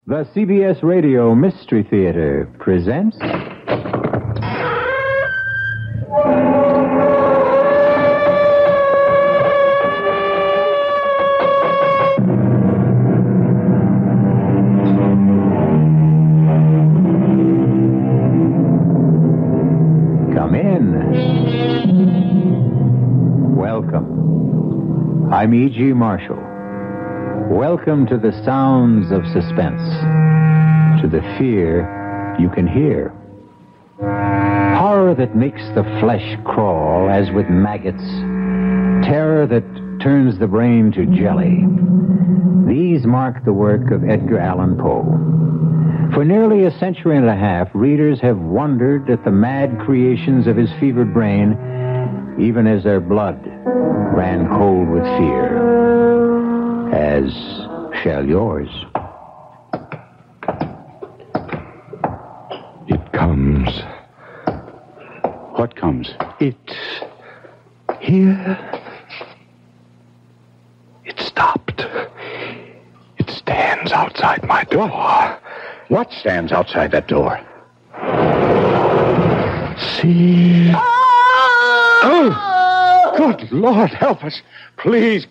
The CBS Radio Mystery Theater presents... Come in. Welcome. I'm E.G. Marshall. Welcome to the sounds of suspense, to the fear you can hear. Horror that makes the flesh crawl as with maggots. Terror that turns the brain to jelly. These mark the work of Edgar Allen Poe. For nearly a century and a half, readers have wondered at the mad creations of his fevered brain, even as their blood ran cold with fear. As shall yours. It comes. What comes? It's here. It stopped. It stands outside my door. What stands outside that door? See? Oh! Good Lord, help us. Please,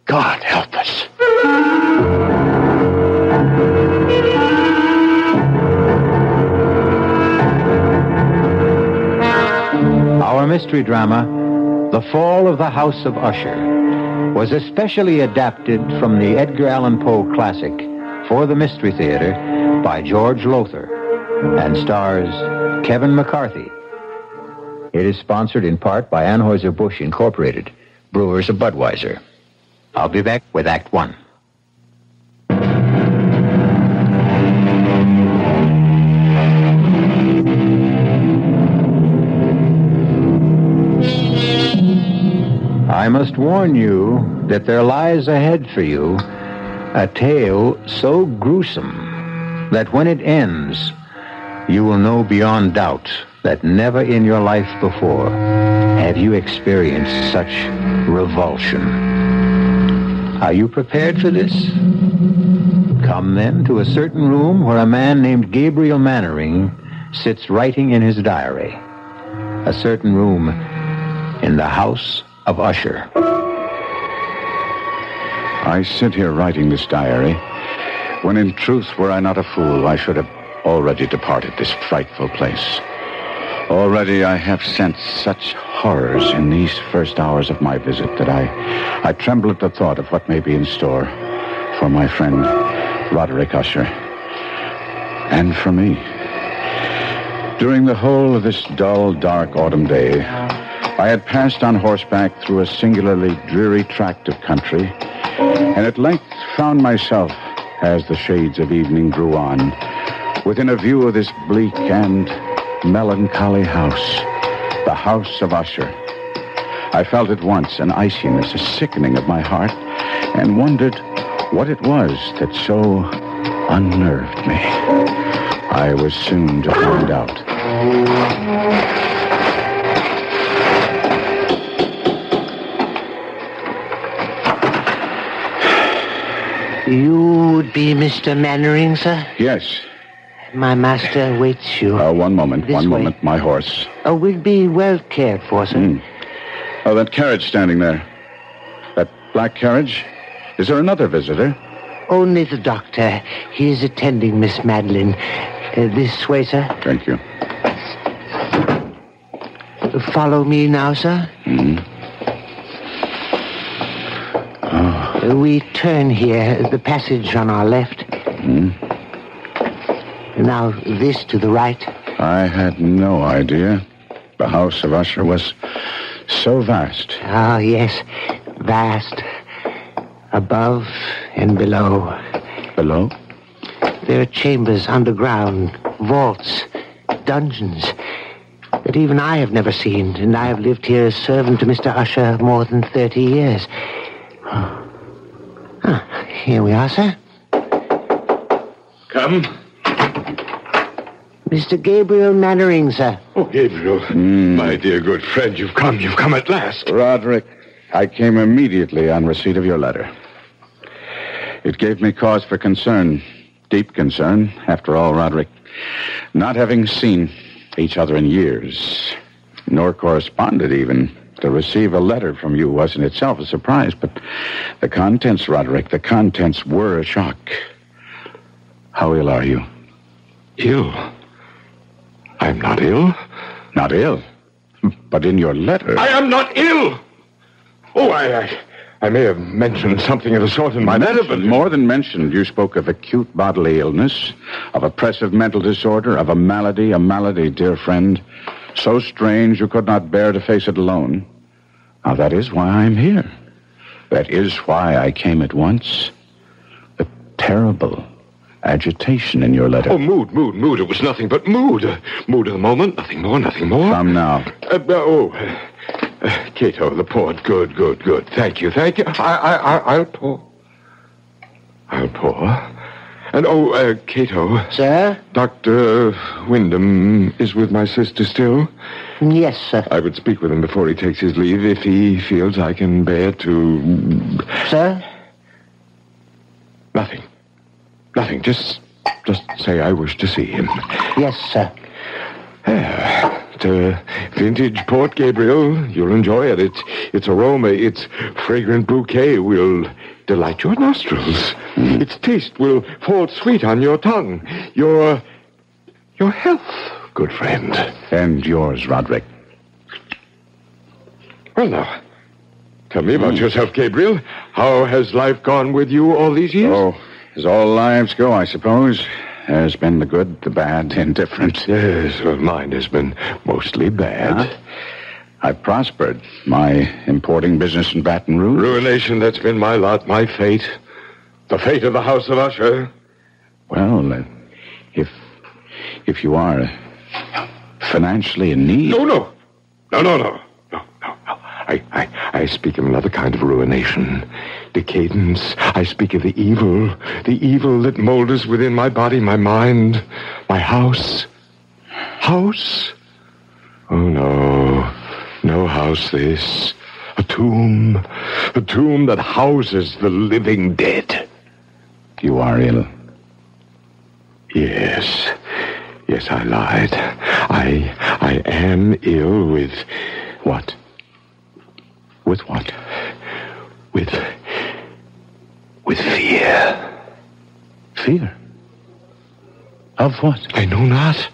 God, help us. Our mystery drama, The Fall of the House of Usher, was especially adapted from the Edgar Allan Poe classic for the Mystery Theater by George Lothar and stars Kevin McCarthy. It is sponsored in part by Anheuser-Busch Incorporated, brewers of Budweiser. I'll be back with Act One. I must warn you that there lies ahead for you a tale so gruesome that when it ends, you will know beyond doubt that never in your life before have you experienced such revulsion. Are you prepared for this? Come then to a certain room where a man named Gabriel Mannering sits writing in his diary. A certain room in the house of Usher. I sit here writing this diary, when in truth, were I not a fool, I should have already departed this frightful place. Already I have sensed such horrors in these first hours of my visit that I tremble at the thought of what may be in store for my friend Roderick Usher, and for me. During the whole of this dull, dark autumn day, I had passed on horseback through a singularly dreary tract of country, and at length found myself, as the shades of evening drew on, within a view of this bleak and melancholy house, the house of Usher. I felt at once an iciness, a sickening of my heart, and wondered what it was that so unnerved me. I was soon to find out. You would be Mr. Mannering, sir? Yes. My master awaits you. One moment, This one way. moment. My horse. Oh, we'll be well cared for, sir. Oh, that carriage standing there. That black carriage? Is there another visitor? Only the doctor. He is attending Miss Madeline. This way, sir. Thank you. Follow me now, sir. We turn here, the passage on our left. Now, this to the right. I had no idea the house of Usher was so vast. Ah, yes, vast. Above and below. Below? There are chambers underground, vaults, dungeons that even I have never seen, and I have lived here as servant to Mr. Usher more than 30 years. Here we are, sir. Come. Mr. Gabriel Mannering, sir. Oh, Gabriel. My dear good friend, you've come at last. Roderick, I came immediately on receipt of your letter. It gave me cause for concern. Deep concern, after all, Roderick. Not having seen each other in years, nor corresponded even, to receive a letter from you was in itself a surprise. But the contents, Roderick, the contents were a shock. How ill are you? Ill? I'm not ill. Not ill? But in your letter... I am not ill! Oh, I may have mentioned something of the sort in my letter, but... More than mentioned, you spoke of acute bodily illness, of oppressive mental disorder, of a malady, dear friend, so strange you could not bear to face it alone. Now, that is why I'm here. That is why I came at once. The terrible agitation in your letter. Oh, mood. It was nothing but mood. Mood of the moment, nothing more. Come now. Cato, the poet. Good. Thank you. I'll pour. And, Cato. Sir? Dr. Wyndham is with my sister still? Yes, sir. I would speak with him before he takes his leave if he feels I can bear to... Sir? Nothing. Just say I wish to see him. Yes, sir. It's a vintage Port Gabriel. You'll enjoy it. Its aroma, its fragrant bouquet will delight your nostrils. Its taste will fall sweet on your tongue. Your health, good friend. And yours, Roderick. Well, now, tell me about yourself, Gabriel. How has life gone with you all these years? Oh, as all lives go, I suppose. There's been the good, the bad, indifferent. Yes, well, mine has been mostly bad. I've prospered. My importing business in Baton Rouge. Ruination, that's been my lot, my fate. The fate of the House of Usher. Well, if you are financially in need... No. I speak of another kind of ruination. Decadence. I speak of the evil that molders within my body, my mind, my house. House? Oh, no house this. A tomb that houses the living dead. You are ill. Yes, I lied. I am ill with what? With what? With fear. Fear? Of what? I know not.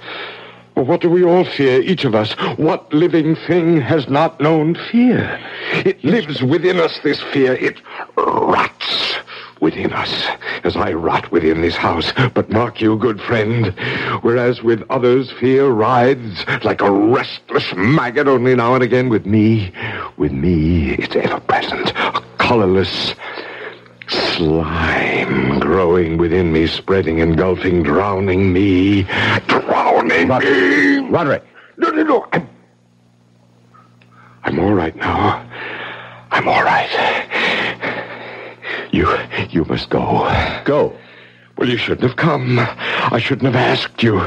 Well, what do we all fear, each of us? What living thing has not known fear? It lives within us, this fear. It rots within us, as I rot within this house. But mark you, good friend, whereas with others fear rides like a restless maggot, only now and again with me, it's ever present, a colorless slime growing within me, spreading, engulfing, drowning me. Roderick. No. I'm all right now. I'm all right. You must go. Go? Well, you shouldn't have come. I shouldn't have asked you.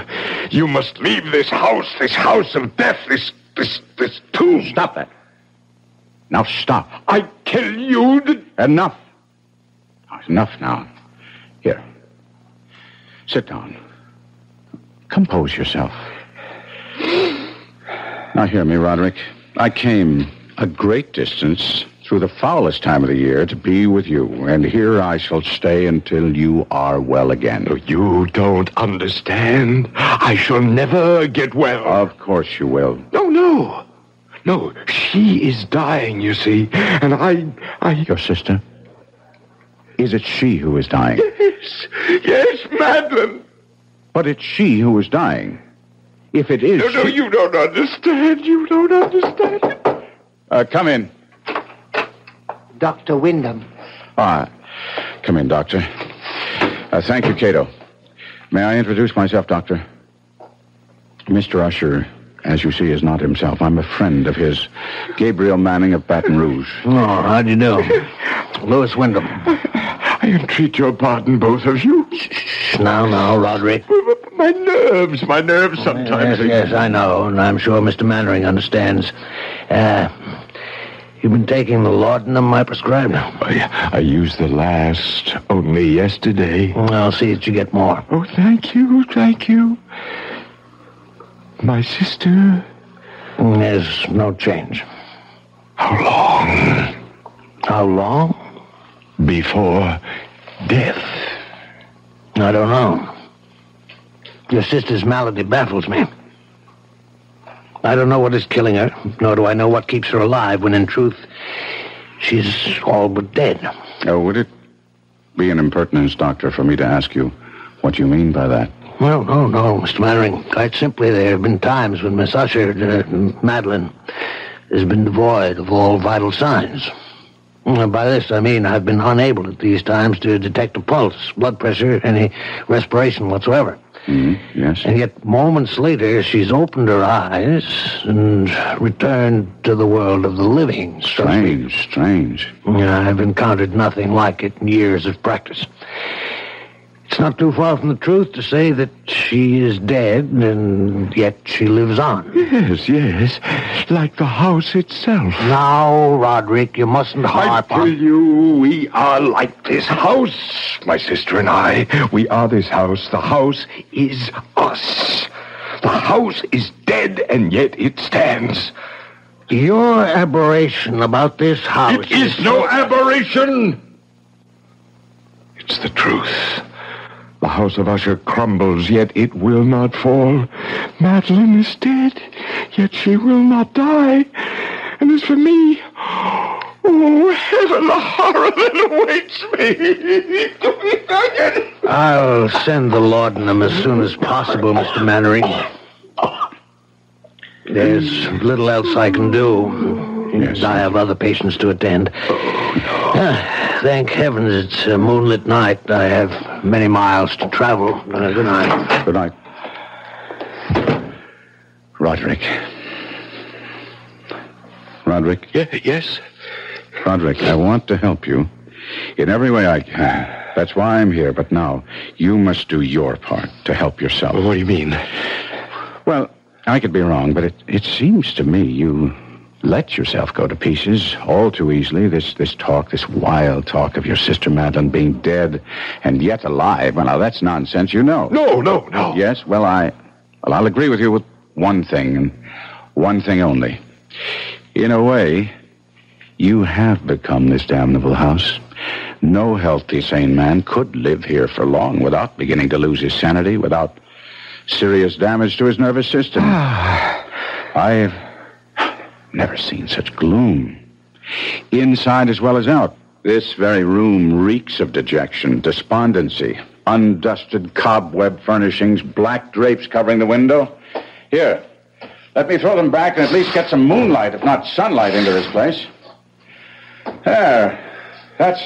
You must leave this house of death, this tomb. Stop that. Now stop. I tell you that... Enough. Enough now. Here. Sit down. Compose yourself. Now hear me, Roderick. I came a great distance through the foulest time of the year to be with you, and here I shall stay until you are well again. You don't understand. I shall never get well. Of course you will. No, she is dying, you see, and I... Your sister? Is it she who is dying? Yes, Madeline. But it's she who is dying. If it is... No, you don't understand. You don't understand. Come in. Dr. Wyndham. Come in, Doctor. Thank you, Cato. May I introduce myself, Doctor? Mr. Usher, as you see, is not himself. I'm a friend of his, Gabriel Manning of Baton Rouge. Oh, how do you do? Louis Wyndham. I entreat your pardon, both of you. Shh, now, Roderick. My nerves sometimes. Yes, I know, and I'm sure Mr. Mannering understands. You've been taking the laudanum I prescribed? I used the last only yesterday. I'll see that you get more. Oh, thank you. My sister? There's no change. How long? How long? Before death. I don't know. Your sister's malady baffles me. I don't know what is killing her, nor do I know what keeps her alive, when in truth, she's all but dead. Oh, would it be an impertinence, Doctor, for me to ask you what you mean by that? Well, no, Mr. Mannering. Quite simply, there have been times when Miss Usher, Madeline, has been devoid of all vital signs. By this, I mean I've been unable at these times to detect a pulse, blood pressure, any respiration whatsoever. Yes. And yet, moments later, she's opened her eyes and returned to the world of the living. Strange. I've encountered nothing like it in years of practice. It's not too far from the truth to say that she is dead, and yet she lives on. Yes. Like the house itself. Now, Roderick, you mustn't harp on... I tell you, we are like this house. My sister and I, we are this house. The house is us. The house is dead, and yet it stands. Your aberration about this house... It is no aberration. It's the truth. The house of Usher crumbles, yet it will not fall. Madeline is dead, yet she will not die. And as for me, oh, heaven, the horror that awaits me. I'll send the laudanum as soon as possible, Mr. Mannering. There's little else I can do. Yes. I have other patients to attend. Thank heavens it's a moonlit night. I have many miles to travel. Good night. Good night. Roderick. Yes? Roderick, I want to help you in every way I can. That's why I'm here. But now, you must do your part to help yourself. What do you mean? Well, I could be wrong, but it seems to me you let yourself go to pieces all too easily. This wild talk of your sister Madeline being dead and yet alive. Well, now, that's nonsense, you know. No. Yes, well, I'll agree with you with one thing, and one thing only. In a way, you have become this damnable house. No healthy, sane man could live here for long without beginning to lose his sanity, without serious damage to his nervous system. I've never seen such gloom. Inside as well as out. This very room reeks of dejection, despondency, undusted cobweb furnishings, black drapes covering the window. Here, let me throw them back and at least get some moonlight, if not sunlight, into this place. There. That's...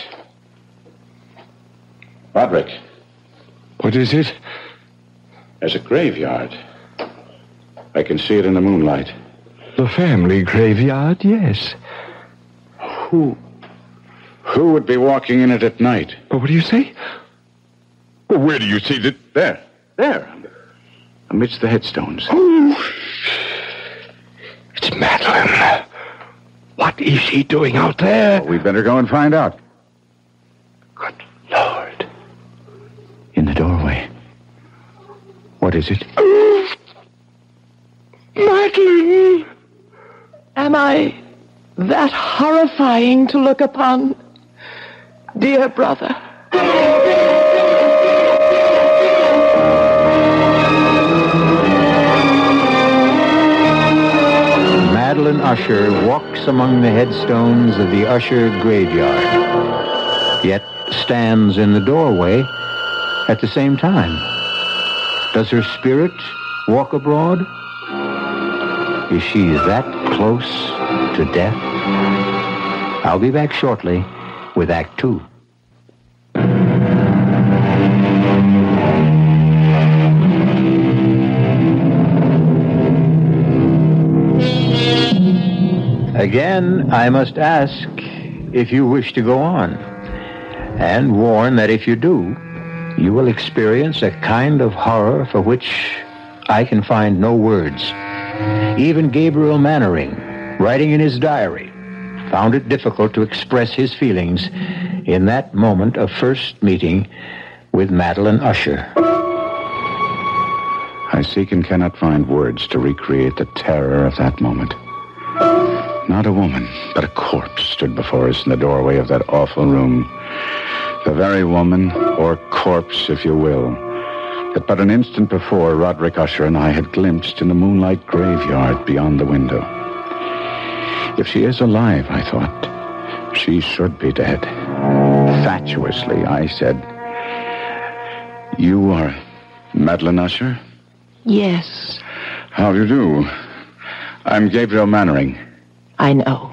Roderick. What is it? There's a graveyard. I can see it in the moonlight. The family graveyard, yes. Who would be walking in it at night? What do you say? Well, where do you see that? There. Amidst the headstones. Oh, it's Madeline. What is she doing out there? Well, we'd better go and find out. Good Lord. In the doorway. What is it? Oh, Madeline! Am I that horrifying to look upon, dear brother? Madeline Usher walks among the headstones of the Usher graveyard, yet stands in the doorway at the same time. Does her spirit walk abroad? Is she that close to death? I'll be back shortly with Act 2. Again, I must ask if you wish to go on, and warn that if you do, you will experience a kind of horror for which I can find no words. Even Gabriel Mannering, writing in his diary, found it difficult to express his feelings in that moment of first meeting with Madeline Usher. I seek and cannot find words to recreate the terror of that moment. Not a woman, but a corpse stood before us in the doorway of that awful room. The very woman, or corpse, if you will, that but an instant before Roderick Usher and I had glimpsed in the moonlight graveyard beyond the window. If she is alive, I thought, she should be dead. Fatuously, I said, "You are Madeline Usher?" Yes. How do you do? I'm Gabriel Mannering. I know.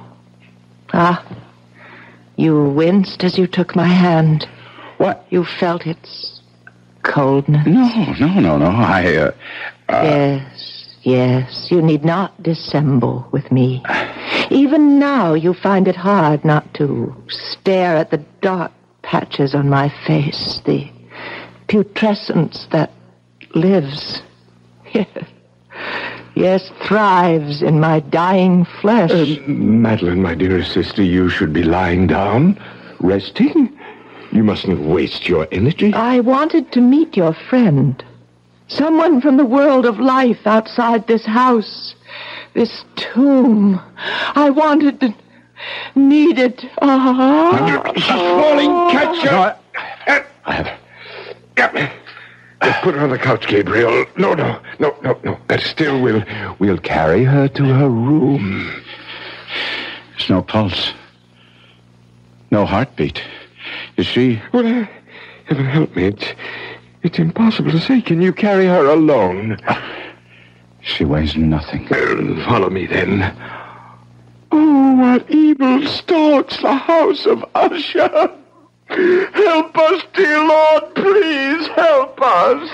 Ah, you winced as you took my hand. What? You felt its coldness. No. Yes. You need not dissemble with me. Even now, you find it hard not to stare at the dark patches on my face, the putrescence that lives. Yes, thrives in my dying flesh. Madeline, my dearest sister, you should be lying down, resting. You mustn't waste your energy. I wanted to meet your friend. Someone from the world of life outside this house, this tomb. I wanted to... needed... Falling catcher! I have... Put her on the couch, Gabriel. No. But still, we'll carry her to her room. There's no pulse. No heartbeat. Is she... Well, heaven help me. It's impossible to say. Can you carry her alone? She weighs nothing. Follow me, then. Oh, what evil stalks the house of Usher. Help us, dear Lord, please help us.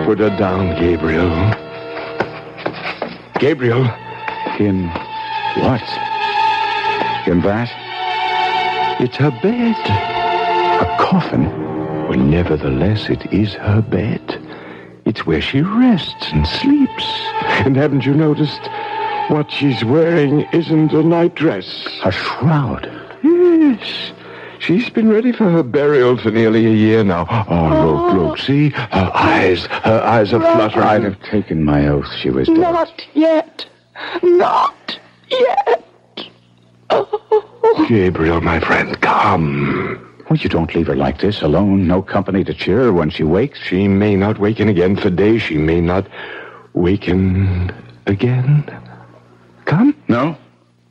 Put her down, Gabriel. Gabriel. In what? In that? It's her bed. A coffin? Well, nevertheless, it is her bed. It's where she rests and sleeps. And haven't you noticed... what she's wearing isn't a nightdress. A shroud. Yes. She's been ready for her burial for nearly a year now. Oh, look, see? Her eyes are fluttering. I'd have taken my oath she was dead. Not yet. Oh. Gabriel, my friend, come. Well, you don't leave her like this, alone, no company to cheer her when she wakes. She may not waken again for days. She may not waken again. Come? No,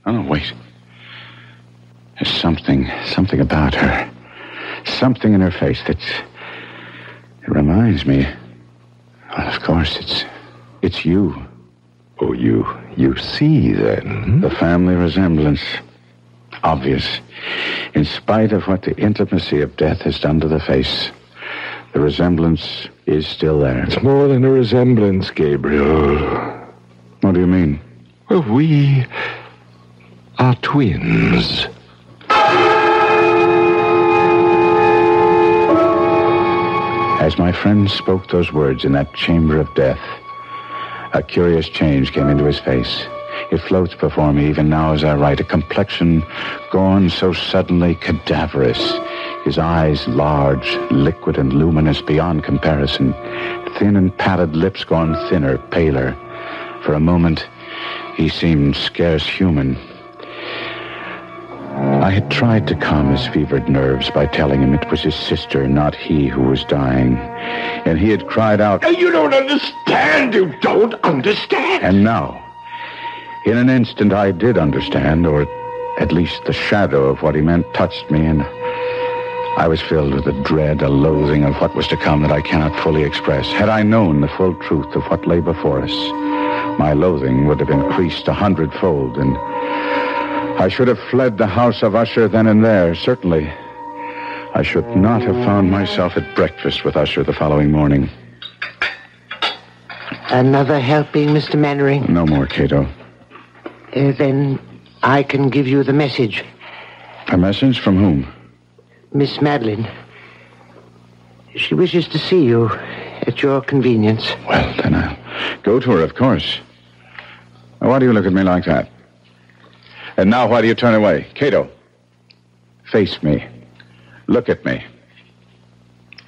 wait. There's something about her. Something in her face it reminds me. Well, of course, it's you. Oh, you see, then? The family resemblance. Obvious. In spite of what the intimacy of death has done to the face, the resemblance is still there. It's more than a resemblance, Gabriel. What do you mean? Well, we are twins. As my friend spoke those words in that chamber of death, a curious change came into his face. It floats before me even now as I write, a complexion gone so suddenly cadaverous, his eyes large, liquid and luminous beyond comparison, thin and pallid lips gone thinner, paler. For a moment, he seemed scarce human. I had tried to calm his fevered nerves by telling him it was his sister, not he, who was dying. And he had cried out, You don't understand! You don't understand! And now, in an instant, I did understand, or at least the shadow of what he meant touched me, and I was filled with a dread, a loathing of what was to come that I cannot fully express. Had I known the full truth of what lay before us, my loathing would have increased 100-fold, and I should have fled the house of Usher then and there, certainly. I should not have found myself at breakfast with Usher the following morning. Another helping, Mr. Mannering? No more, Cato. Then I can give you the message. A message from whom? Miss Madeline. She wishes to see you at your convenience. Well, then I'll go to her, of course. Now, why do you look at me like that? And now why do you turn away? Cato, face me. Look at me.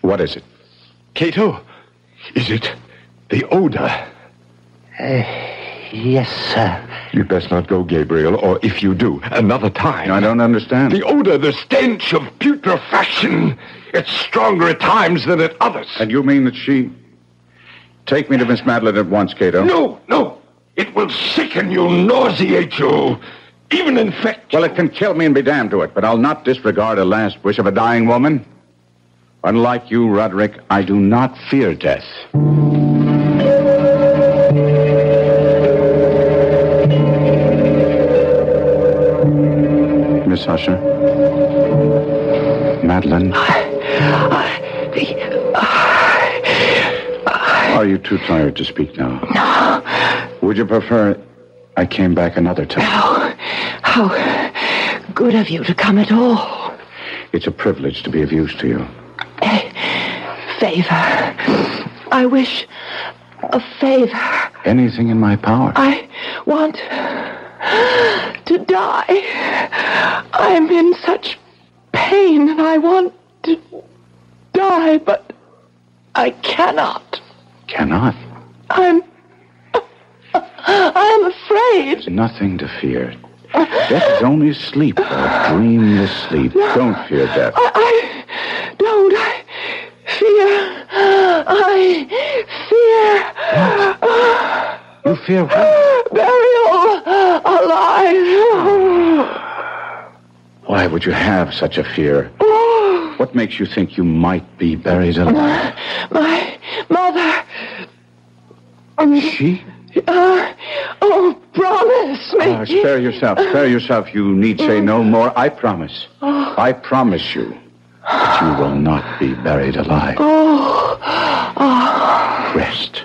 What is it? Cato, is it the odor? Yes, sir. You'd best not go, Gabriel, or if you do, another time. I don't understand. The odor, the stench of putrefaction. It's stronger at times than at others. And you mean that she... Take me to Miss Madeline at once, Cato. No. It will sicken you, nauseate you, even infect you. Well, it can kill me and be damned to it, but I'll not disregard a last wish of a dying woman. Unlike you, Roderick, I do not fear death. Miss Usher? Madeline? Are you too tired to speak now? No. Would you prefer I came back another time? No. How good of you to come at all. It's a privilege to be of use to you. A favor. I wish a favor. Anything in my power. I want to die. I'm in such pain and I want to die, but I cannot. Cannot? I'm afraid. There's nothing to fear. Death is only sleep, a dreamless sleep. Don't fear death. I don't. I fear. You fear what? Burial alive. Why would you have such a fear? What makes you think you might be buried alive? My mother. She? Promise me. Spare yourself. You need say no more. I promise. I promise you that you will not be buried alive. Rest.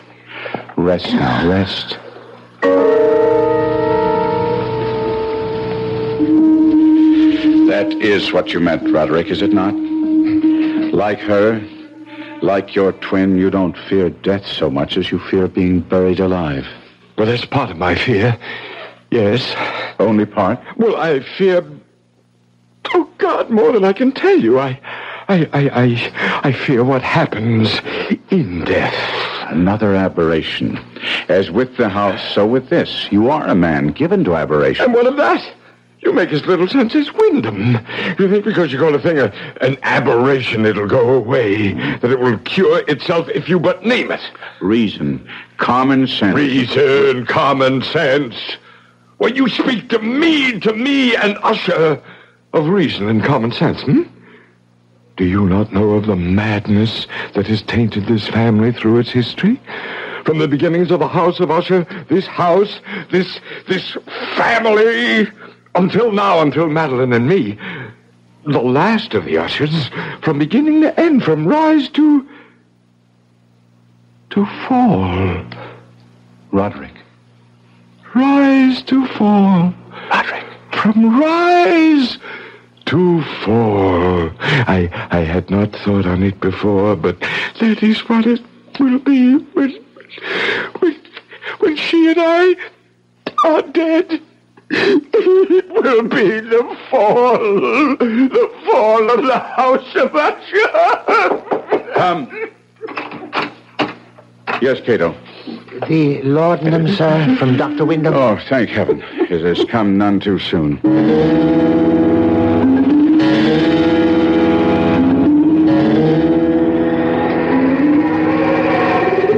Rest now. Rest. That is what you meant, Roderick, is it not? Like her, like your twin, you don't fear death so much as you fear being buried alive. Well, that's part of my fear. Yes. Only part? Well, I fear... Oh, God, more than I can tell you. I fear what happens in death. Another aberration. As with the house, so with this. You are a man given to aberration. And what of that? You make as little sense as Wyndham. You think because you call a thing an aberration, it'll go away, that it will cure itself if you but name it. Reason, common sense. Reason, common sense. When you speak to me and Usher, of reason and common sense, Do you not know of the madness that has tainted this family through its history? From the beginnings of the house of Usher, this house, this family... Until now, until Madeline and me, the last of the Ushers, from beginning to end, from rise to fall. Roderick. Rise to fall. Roderick. From rise to fall. I had not thought on it before, but that is what it will be when she and I are dead. It will be the fall of the house of Usher. Yes, Cato. The laudanum, sir, from Dr. Wyndham. Oh, thank heaven. It has come none too soon.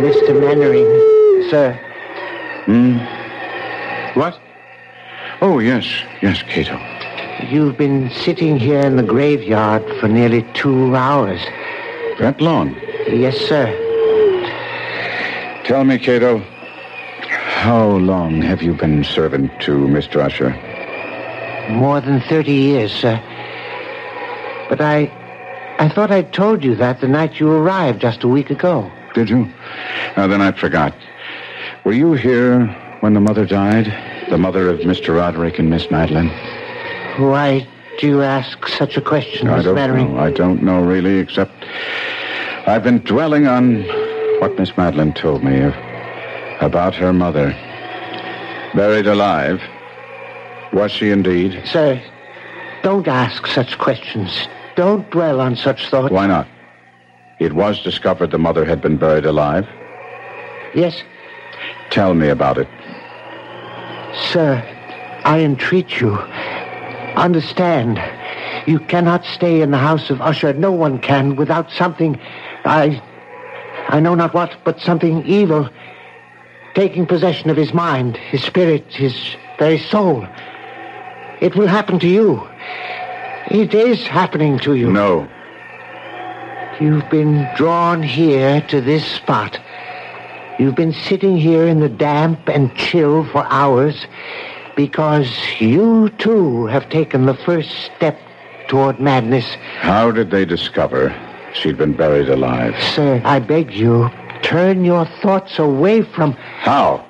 Mr. Mannering, sir. What? Oh, yes, Cato. You've been sitting here in the graveyard for nearly 2 hours. That long? Yes, sir. Tell me, Cato, how long have you been servant to Mr. Usher? More than 30 years, sir. But I thought I told you that the night you arrived just a week ago. Did you? Now, then I forgot. Were you here when the mother died? The mother of Mr. Roderick and Miss Madeline? Why do you ask such a question, Miss Mannering? I don't know, really, except I've been dwelling on what Miss Madeline told me about her mother. Buried alive? Was she indeed? Sir, don't ask such questions. Don't dwell on such thoughts. Why not? It was discovered the mother had been buried alive. Yes. Tell me about it. Sir, I entreat you. Understand. You cannot stay in the house of Usher. No one can without something, I know not what, but something evil taking possession of his mind, his spirit, his very soul. It will happen to you. It is happening to you. No. You've been drawn here to this spot. You've been sitting here in the damp and chill for hours because you, too, have taken the first step toward madness. How did they discover she'd been buried alive? Sir, I beg you, turn your thoughts away from... How?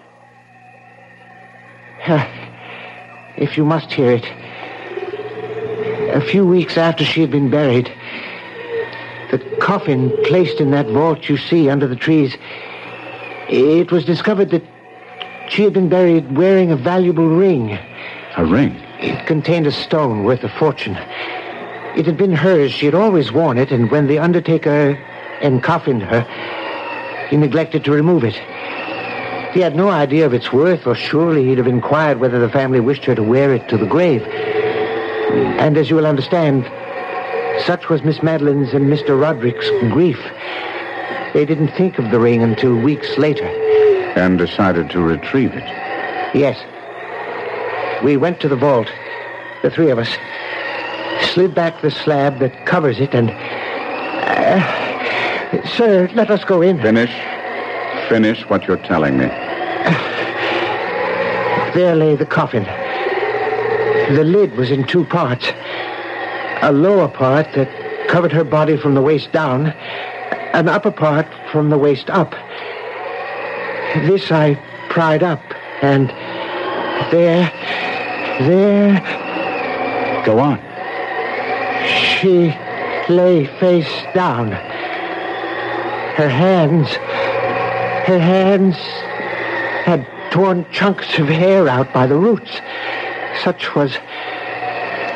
If you must hear it. A few weeks after she had been buried, the coffin placed in that vault you see under the trees, it was discovered that she had been buried wearing a valuable ring. A ring? It contained a stone worth a fortune. It had been hers. She had always worn it, and when the undertaker encoffined her, he neglected to remove it. He had no idea of its worth, or surely he'd have inquired whether the family wished her to wear it to the grave. And as you will understand, such was Miss Madeline's and Mr. Roderick's grief. They didn't think of the ring until weeks later. And decided to retrieve it. Yes. We went to the vault, the three of us, slid back the slab that covers it, and... sir, let us go in. Finish what you're telling me. There lay the coffin. The lid was in two parts. A lower part that covered her body from the waist down, an upper part from the waist up. This I pried up, and there... Go on. She lay face down. Her hands had torn chunks of hair out by the roots. Such was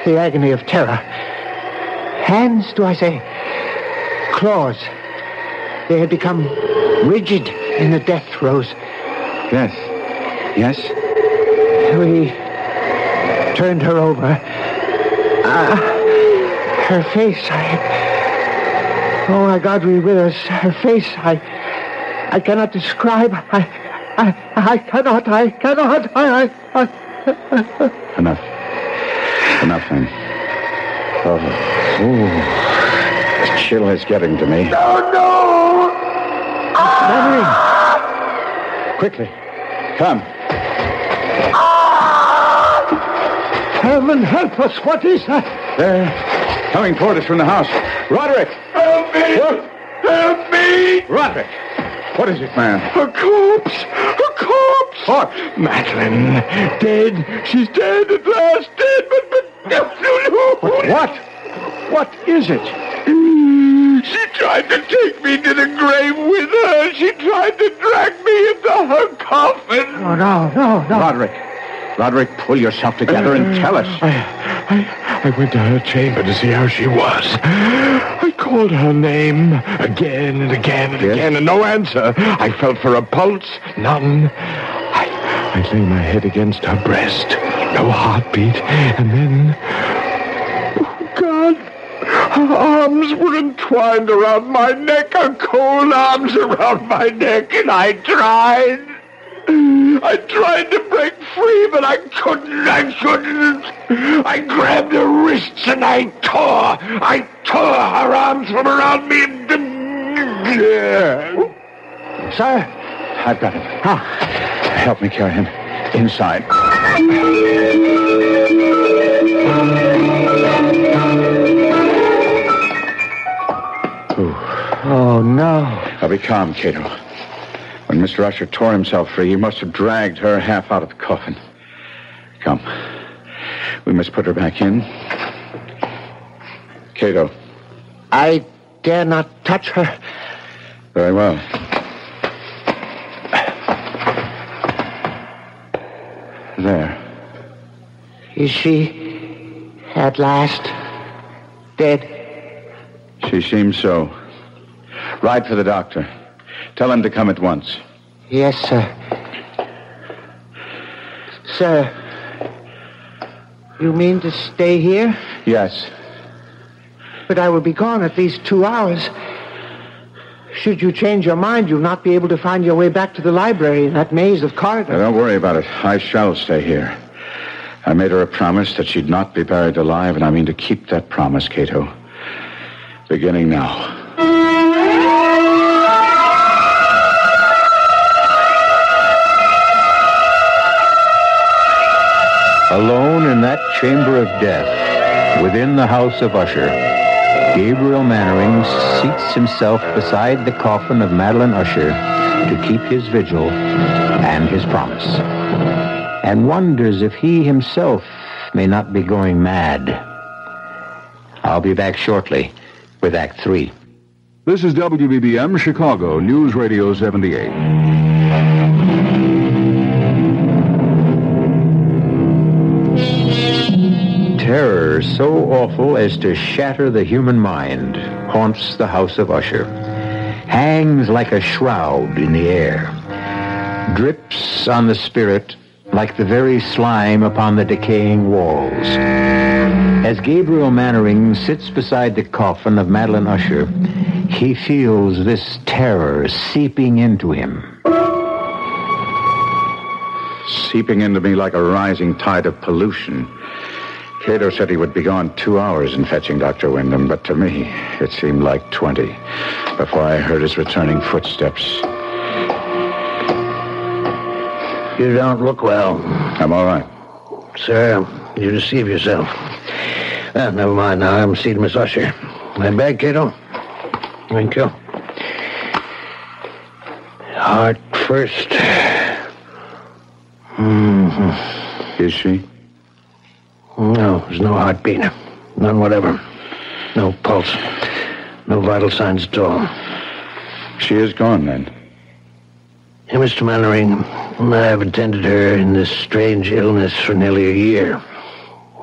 the agony of terror. Hands, do I say? Claws. They had become rigid in the death throes. Yes. We turned her over. Her face, oh, my God, be with us. Her face, I cannot describe. I cannot. Enough, then. Oh, the chill is getting to me. No! Mary! Quickly, come. Heaven help us, what is that? They're coming toward us from the house. Roderick! Help me! What? Help me! Roderick! What is it, man? A corpse! A corpse! What? Madeline, dead. She's dead at last. Dead, but... What? What is it? She tried to take me to the grave with her. She tried to drag me into her coffin. Oh, no. Roderick, pull yourself together and tell us. I went to her chamber to see how she was. I called her name again and again and again, and no answer. I felt for a pulse, none. I lay my head against her breast, no heartbeat, and then... Oh, God! Her arms were entwined around my neck, her cold arms around my neck, and I tried to break free, but I couldn't. I grabbed her wrists and I tore her arms from around me. Sir? I've got him. Help me carry him inside. Oh, no. Now be calm, Cato. When Mr. Usher tore himself free, he must have dragged her half out of the coffin. Come. We must put her back in. Cato. I dare not touch her. Very well. There. Is she at last dead? She seems so. Ride for the doctor. Tell him to come at once. Yes, sir. Sir, you mean to stay here? Yes. But I will be gone at least 2 hours. Should you change your mind, you'll not be able to find your way back to the library in that maze of corridors. Now, don't worry about it. I shall stay here. I made her a promise that she'd not be buried alive, and I mean to keep that promise, Cato. Beginning now. Alone in that chamber of death, within the house of Usher, Gabriel Mannering seats himself beside the coffin of Madeline Usher to keep his vigil and his promise, and wonders if he himself may not be going mad. I'll be back shortly with Act 3. This is WBBM Chicago, News Radio 78. Terror so awful as to shatter the human mind haunts the house of Usher, hangs like a shroud in the air, drips on the spirit like the very slime upon the decaying walls. As Gabriel Mannering sits beside the coffin of Madeline Usher, he feels this terror seeping into him. Seeping into me like a rising tide of pollution. Cato said he would be gone 2 hours in fetching Dr. Wyndham, but to me, it seemed like 20 before I heard his returning footsteps. You don't look well. I'm all right. Sir, you deceive yourself. Never mind now. I'm seeing Miss Usher. My bag, Cato? Thank you. Heart first. Mm-hmm. Is she? No, there's no heartbeat. None whatever. No pulse. No vital signs at all. She is gone, then? Hey, Mr. Mannering, I've attended her in this strange illness for nearly a year.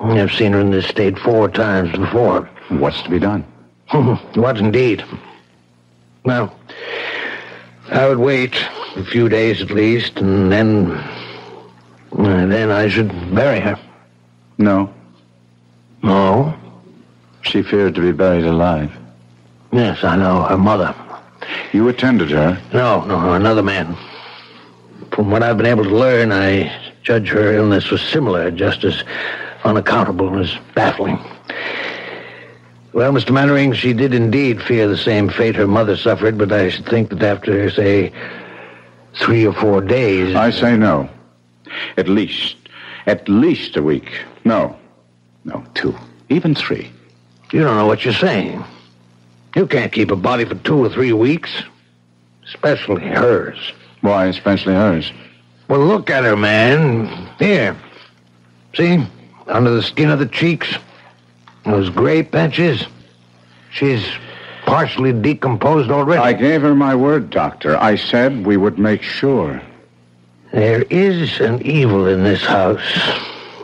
I've seen her in this state 4 times before. What's to be done? What indeed? Well, I would wait a few days at least, and then I should bury her. No. No? She feared to be buried alive. Yes, I know. Her mother. You attended her? No, another man. From what I've been able to learn, I judge her illness was similar, just as unaccountable as baffling. Well, Mr. Mannering, she did indeed fear the same fate her mother suffered, but I should think that after, say, 3 or 4 days... I say no. At least a week. No, 2, even 3. You don't know what you're saying. You can't keep a body for 2 or 3 weeks. Especially hers. Why especially hers? Well, look at her, man. Here. See? Under the skin of the cheeks. Those gray patches. She's partially decomposed already. I gave her my word, Doctor. I said we would make sure. There is an evil in this house.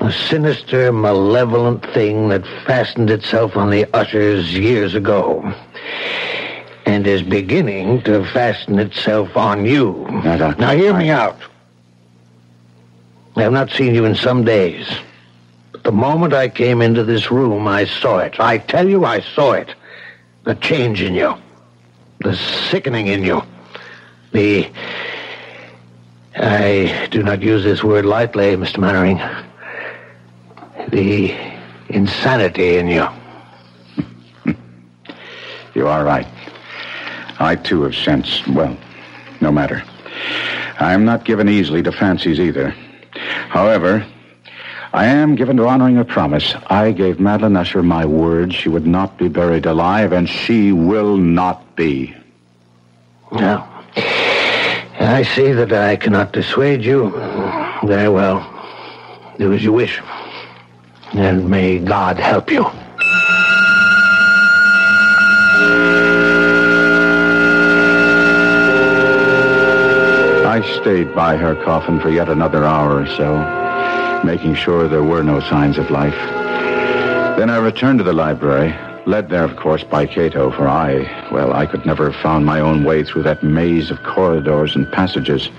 A sinister, malevolent thing that fastened itself on the Ushers years ago. And is beginning to fasten itself on you. Now hear me out. I have not seen you in some days. But the moment I came into this room, I saw it. I tell you, I saw it. The change in you. The sickening in you. I do not use this word lightly, Mr. Mannering. The insanity in you. You are right. I, too, have sensed, well, no matter. I am not given easily to fancies either. However, I am given to honoring a promise. I gave Madeline Usher my word she would not be buried alive, and she will not be. Now, I see that I cannot dissuade you. Very well. Do as you wish. And may God help you. I stayed by her coffin for yet another hour or so. making sure there were no signs of life. Then I returned to the library, led there, of course, by Cato, for I could never have found my own way through that maze of corridors and passages.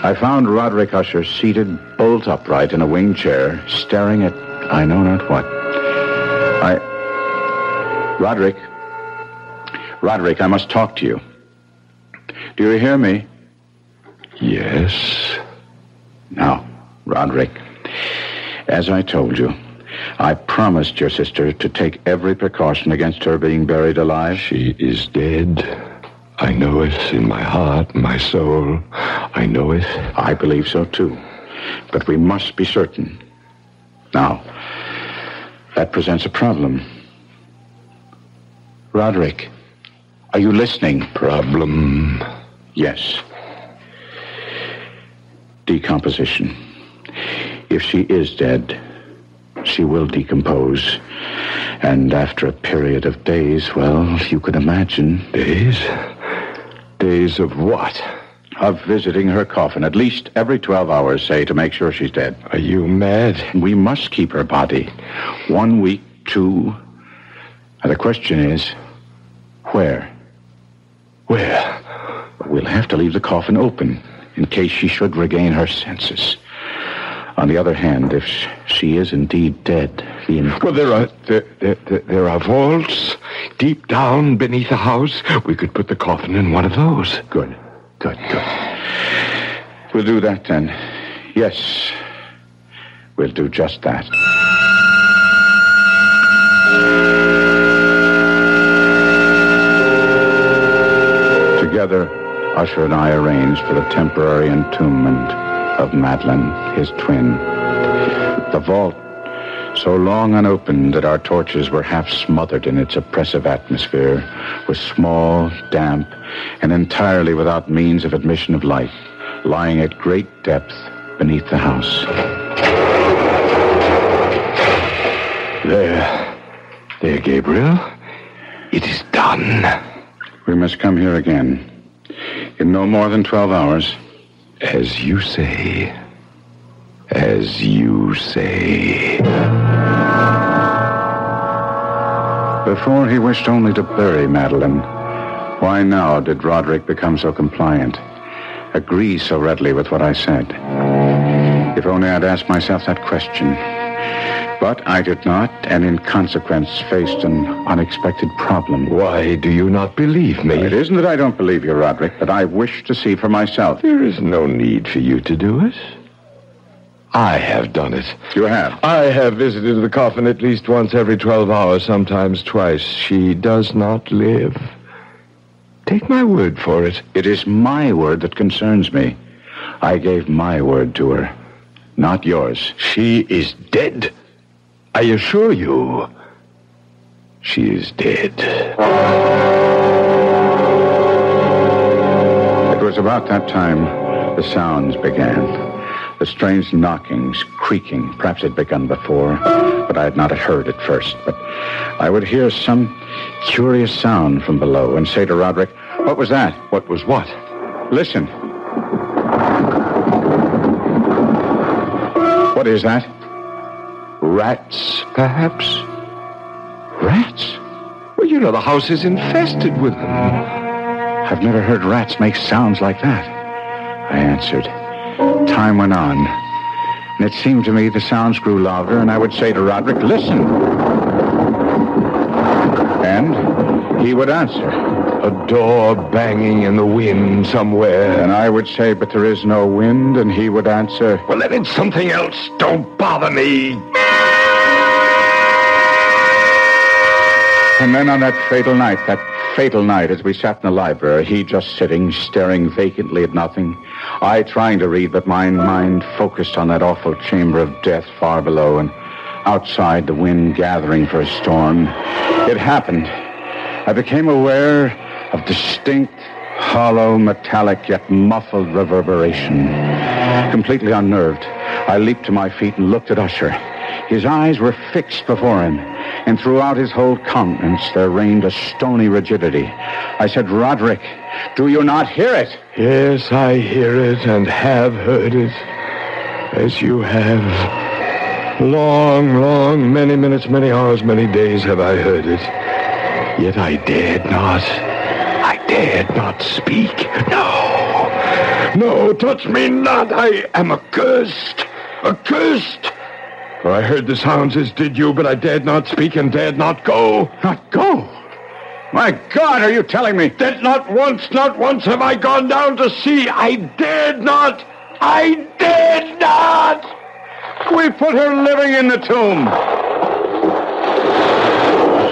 I found Roderick Usher seated bolt upright in a wing chair, staring at I know not what. Roderick, I must talk to you. Do you hear me? Yes. Now, Roderick, as I told you, I promised your sister to take every precaution against her being buried alive. She is dead. I know it in my heart, my soul. I know it. I believe so, too. But we must be certain. Now, that presents a problem. Roderick, are you listening? Problem? Yes. Decomposition. If she is dead, she will decompose. And after a period of days, well, you could imagine. Days? Days of what? Of visiting her coffin, at least every 12 hours, say, to make sure she's dead. Are you mad? We must keep her body. 1 week, 2. And the question is, where? Where? We'll have to leave the coffin open in case she should regain her senses. On the other hand, if she is indeed dead, well, there are vaults deep down beneath the house. We could put the coffin in one of those. Good. We'll do that then. Yes, we'll do just that. Together, Usher and I arranged for the temporary entombment of Madeline, his twin. The vault, so long unopened that our torches were half smothered in its oppressive atmosphere, was small, damp, and entirely without means of admission of light, lying at great depth beneath the house. There, Gabriel. It is done. We must come here again. In no more than 12 hours. As you say. As you say. Before he wished only to bury Madeline, why now did Roderick become so compliant? Agree so readily with what I said? If only I'd asked myself that question. But I did not, and in consequence faced an unexpected problem. Why do you not believe me? It isn't that I don't believe you, Roderick, but I wish to see for myself. There is no need for you to do it. I have done it. You have? I have visited the coffin at least once every 12 hours, sometimes twice. She does not live. Take my word for it. It is my word that concerns me. I gave my word to her, not yours. She is dead. I assure you, she is dead. It was about that time the sounds began. The strange knockings, creaking. Perhaps had begun before, but I had not heard at first. But I would hear some curious sound from below and say to Roderick, "What was that?" What was what? "Listen." "What is that?" Rats, perhaps? "Rats?" Well, you know, the house is infested with them. "I've never heard rats make sounds like that," I answered. Time went on, and it seemed to me the sounds grew louder, and I would say to Roderick, "Listen." And he would answer. A door banging in the wind somewhere. And I would say, "But there is no wind," and he would answer, "Well, then it's something else. Don't bother me." And then on that fatal night as we sat in the library, he just sitting, staring vacantly at nothing, I trying to read, but my mind focused on that awful chamber of death far below, and outside the wind gathering for a storm. It happened. I became aware of distinct, hollow, metallic, yet muffled reverberation. Completely unnerved, I leaped to my feet and looked at Usher. His eyes were fixed before him, and throughout his whole countenance there reigned a stony rigidity. I said, "Roderick, do you not hear it?" Yes, I hear it and have heard it, as you have. Long, many minutes, many hours, many days have I heard it. Yet I dared not speak. No, touch me not. I am accursed. For I heard the sounds as did you, but I dared not speak and dared not go. Not go? My God, are you telling me? That not once have I gone down to see. I dared not. We put her living in the tomb.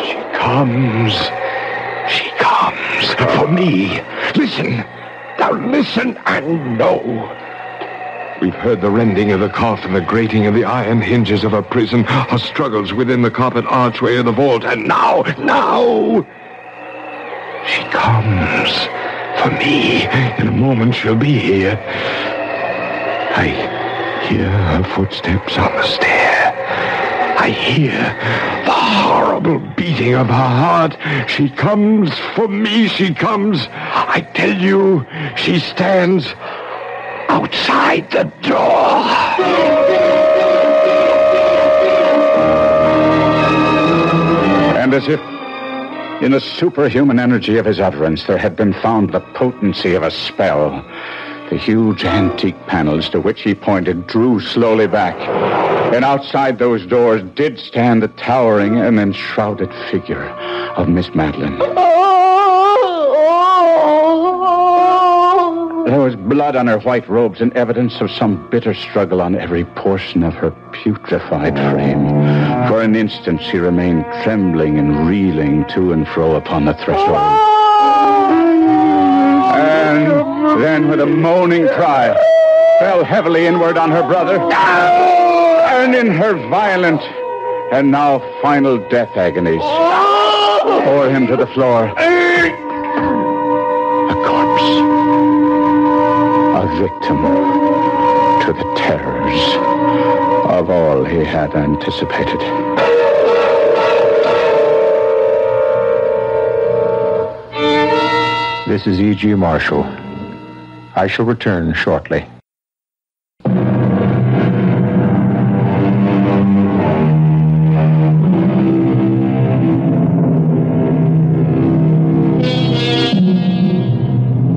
She comes for me. Listen. Now listen and know. We've heard the rending of the cough and the grating of the iron hinges of her prison, her struggles within the carpet archway of the vault, and now, she comes for me. In a moment she'll be here. I hear her footsteps on the stair. I hear the horrible beating of her heart. She comes for me, she comes. I tell you, she stands outside the door. And as if in the superhuman energy of his utterance there had been found the potency of a spell, the huge antique panels to which he pointed drew slowly back, and outside those doors did stand the towering and enshrouded figure of Miss Madeline. There was blood on her white robes and evidence of some bitter struggle on every portion of her putrefied frame. For an instant she remained trembling and reeling to and fro upon the threshold. And then with a moaning cry fell heavily inward on her brother, and in her violent and now final death agonies bore him to the floor. A corpse. A victim to the terrors of all he had anticipated. This is E.G. Marshall. I shall return shortly.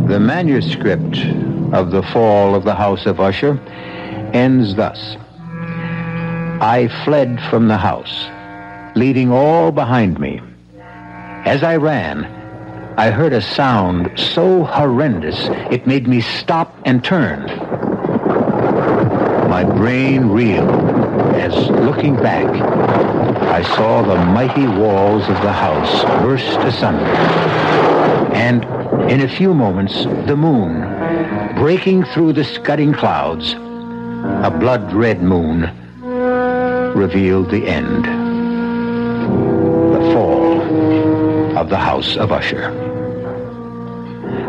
The manuscript of The Fall of the House of Usher ends thus. I fled from the house, leaving all behind me. As I ran, I heard a sound so horrendous it made me stop and turn. My brain reeled as, looking back, I saw the mighty walls of the house burst asunder. And in a few moments, the moon, breaking through the scudding clouds, a blood-red moon, revealed the end. The fall of the House of Usher.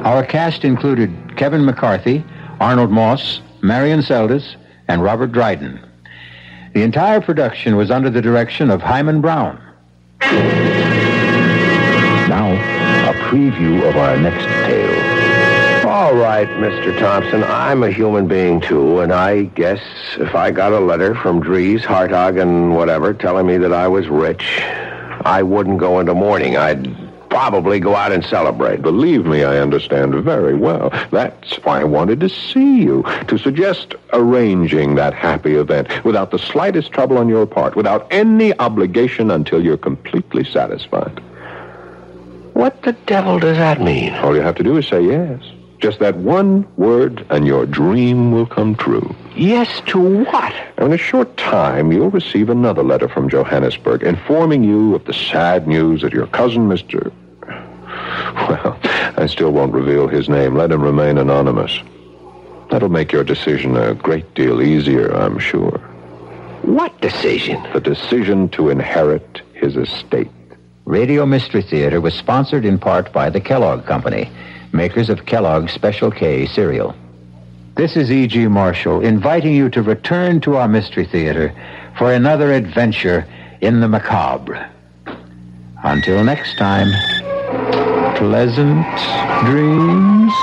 Our cast included Kevin McCarthy, Arnold Moss, Marion Seldes, and Robert Dryden. The entire production was under the direction of Hyman Brown. Now, a preview of our next tale. All right, Mr. Thompson, I'm a human being, too, and I guess if I got a letter from Dries, Hartog, and whatever telling me that I was rich, I wouldn't go into mourning. I'd probably go out and celebrate. Believe me, I understand very well. That's why I wanted to see you, to suggest arranging that happy event without the slightest trouble on your part, without any obligation until you're completely satisfied. What the devil does that mean? All you have to do is say yes. Just that one word, and your dream will come true. Yes to what? In a short time, you'll receive another letter from Johannesburg informing you of the sad news that your cousin, Mr. Well, I still won't reveal his name. Let him remain anonymous. That'll make your decision a great deal easier, I'm sure. What decision? The decision to inherit his estate. Radio Mystery Theater was sponsored in part by the Kellogg Company, makers of Kellogg's Special K cereal. This is E.G. Marshall inviting you to return to our Mystery Theater for another adventure in the macabre. Until next time, pleasant dreams.